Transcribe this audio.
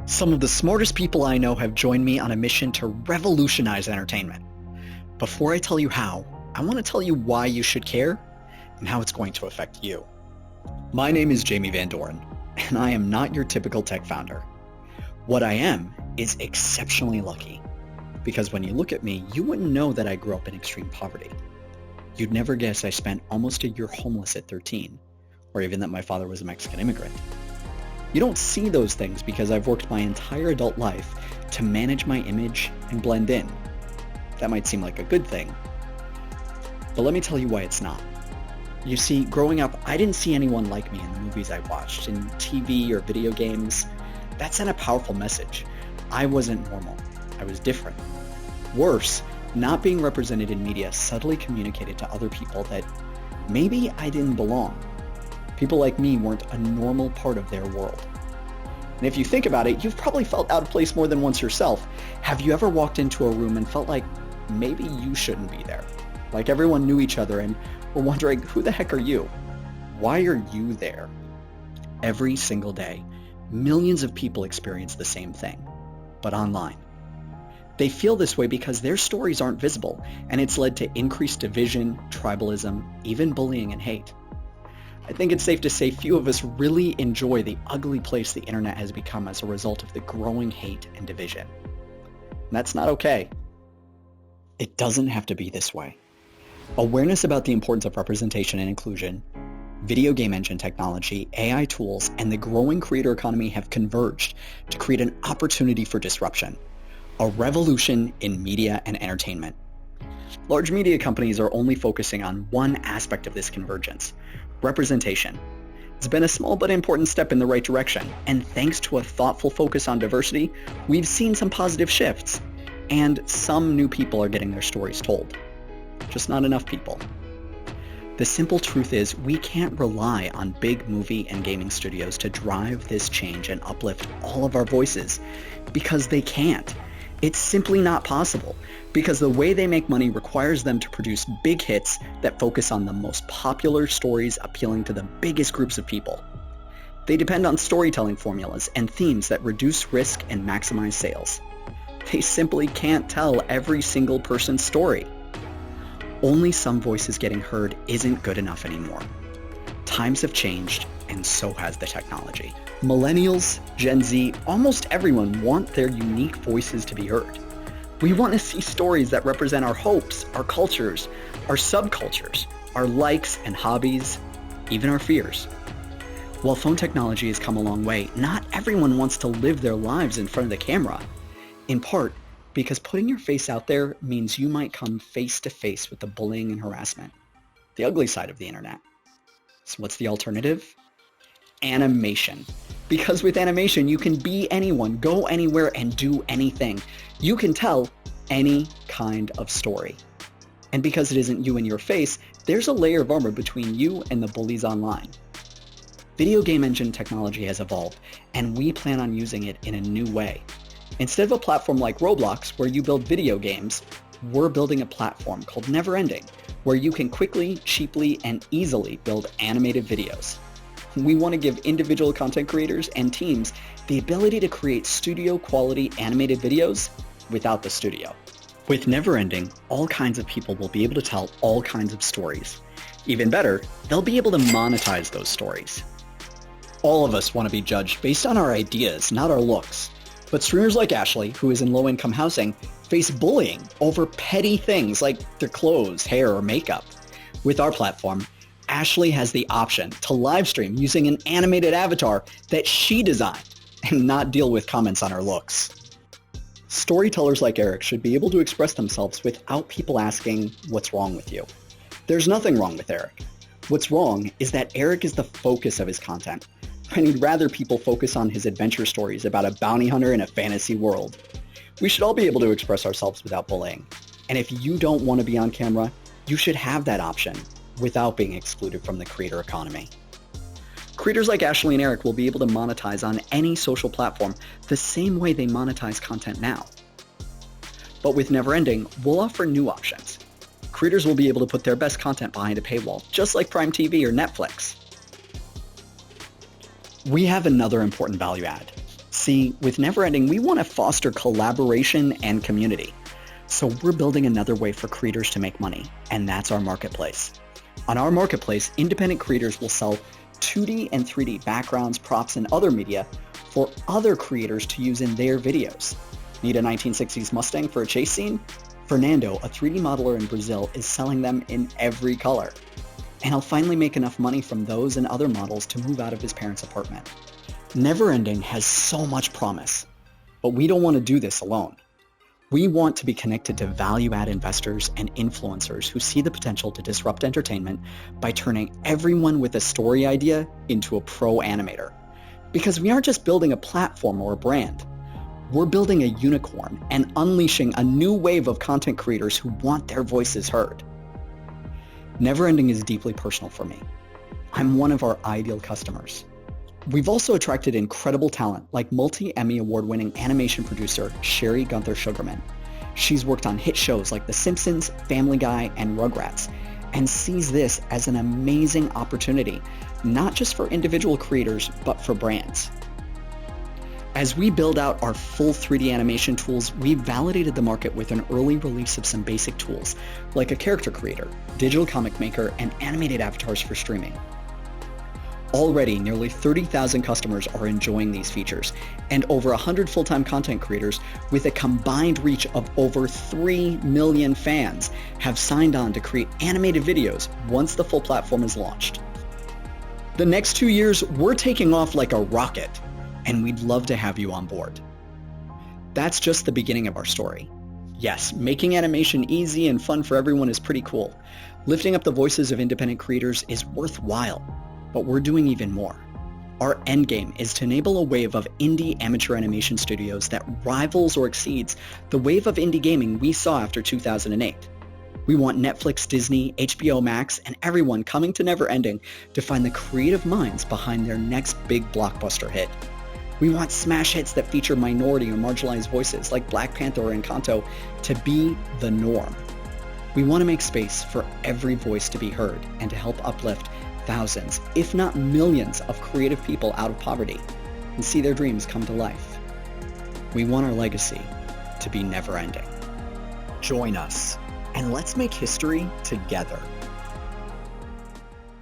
Some of the smartest people I know have joined me on a mission to revolutionize entertainment. Before I tell you how, I want to tell you why you should care and how it's going to affect you. My name is Jamie Van Doren, and I am not your typical tech founder. What I am is exceptionally lucky, because when you look at me, you wouldn't know that I grew up in extreme poverty. You'd never guess I spent almost a year homeless at 13, or even that my father was a Mexican immigrant. You don't see those things because I've worked my entire adult life to manage my image and blend in. That might seem like a good thing, but let me tell you why it's not. You see, growing up, I didn't see anyone like me in the movies I watched, in TV or video games. That sent a powerful message. I wasn't normal. I was different. Worse, not being represented in media subtly communicated to other people that maybe I didn't belong. People like me weren't a normal part of their world. And if you think about it, you've probably felt out of place more than once yourself. Have you ever walked into a room and felt like maybe you shouldn't be there? Like everyone knew each other and were wondering, who the heck are you? Why are you there? Every single day, millions of people experience the same thing, but online. They feel this way because their stories aren't visible, and it's led to increased division, tribalism, even bullying and hate. I think it's safe to say few of us really enjoy the ugly place the internet has become as a result of the growing hate and division. And that's not okay. It doesn't have to be this way. Awareness about the importance of representation and inclusion, video game engine technology, AI tools, and the growing creator economy have converged to create an opportunity for disruption, a revolution in media and entertainment. Large media companies are only focusing on one aspect of this convergence: representation. It's been a small but important step in the right direction, and thanks to a thoughtful focus on diversity, we've seen some positive shifts, and some new people are getting their stories told. Just not enough people. The simple truth is we can't rely on big movie and gaming studios to drive this change and uplift all of our voices, because they can't. It's simply not possible, because the way they make money requires them to produce big hits that focus on the most popular stories appealing to the biggest groups of people. They depend on storytelling formulas and themes that reduce risk and maximize sales. They simply can't tell every single person's story. Only some voices getting heard isn't good enough anymore. Times have changed, and so has the technology. Millennials, Gen Z, almost everyone want their unique voices to be heard. We want to see stories that represent our hopes, our cultures, our subcultures, our likes and hobbies, even our fears. While phone technology has come a long way, not everyone wants to live their lives in front of the camera. In part, because putting your face out there means you might come face to face with the bullying and harassment, the ugly side of the internet. So what's the alternative? Animation. Because with animation, you can be anyone, go anywhere, and do anything. You can tell any kind of story. And because it isn't you in your face, there's a layer of armor between you and the bullies online. Video game engine technology has evolved, and we plan on using it in a new way. Instead of a platform like Roblox, where you build video games, we're building a platform called NeverEnding, where you can quickly, cheaply, and easily build animated videos. We want to give individual content creators and teams the ability to create studio-quality animated videos without the studio. With NeverEnding, all kinds of people will be able to tell all kinds of stories. Even better, they'll be able to monetize those stories. All of us want to be judged based on our ideas, not our looks. But streamers like Ashley, who is in low-income housing, face bullying over petty things like their clothes, hair, or makeup. With our platform, Ashley has the option to live stream using an animated avatar that she designed and not deal with comments on her looks. Storytellers like Eric should be able to express themselves without people asking, "What's wrong with you?" There's nothing wrong with Eric. What's wrong is that Eric is the focus of his content, and he'd rather people focus on his adventure stories about a bounty hunter in a fantasy world. We should all be able to express ourselves without bullying. And if you don't want to be on camera, you should have that option without being excluded from the creator economy. Creators like Ashley and Eric will be able to monetize on any social platform the same way they monetize content now. But with NeverEnding, we'll offer new options. Creators will be able to put their best content behind a paywall, just like Prime TV or Netflix. We have another important value add: See, with NeverEnding, we want to foster collaboration and community. So we're building another way for creators to make money, and that's our marketplace. On our marketplace, independent creators will sell 2D and 3D backgrounds, props, and other media for other creators to use in their videos. Need a 1960s Mustang for a chase scene? Fernando, a 3D modeler in Brazil, is selling them in every color. And he'll finally make enough money from those and other models to move out of his parents' apartment. NeverEnding has so much promise, but we don't want to do this alone. We want to be connected to value-add investors and influencers who see the potential to disrupt entertainment by turning everyone with a story idea into a pro animator. Because we aren't just building a platform or a brand. We're building a unicorn and unleashing a new wave of content creators who want their voices heard. NeverEnding is deeply personal for me. I'm one of our ideal customers. We've also attracted incredible talent like multi-Emmy award-winning animation producer Sherry Gunther Sugarman. She's worked on hit shows like The Simpsons, Family Guy, and Rugrats, and sees this as an amazing opportunity, not just for individual creators, but for brands. As we build out our full 3D animation tools, we've validated the market with an early release of some basic tools, like a character creator, digital comic maker, and animated avatars for streaming. Already, nearly 30,000 customers are enjoying these features, and over 100 full-time content creators with a combined reach of over 3 million fans have signed on to create animated videos once the full platform is launched. The next 2 years, we're taking off like a rocket, and we'd love to have you on board. That's just the beginning of our story. Yes, making animation easy and fun for everyone is pretty cool. Lifting up the voices of independent creators is worthwhile. But we're doing even more. Our end game is to enable a wave of indie amateur animation studios that rivals or exceeds the wave of indie gaming we saw after 2008. We want Netflix, Disney, HBO Max, and everyone coming to NeverEnding to find the creative minds behind their next big blockbuster hit. We want smash hits that feature minority or marginalized voices like Black Panther or Encanto to be the norm. We want to make space for every voice to be heard and to help uplift thousands, if not millions, of creative people out of poverty and see their dreams come to life. We want our legacy to be never-ending. Join us, and let's make history together.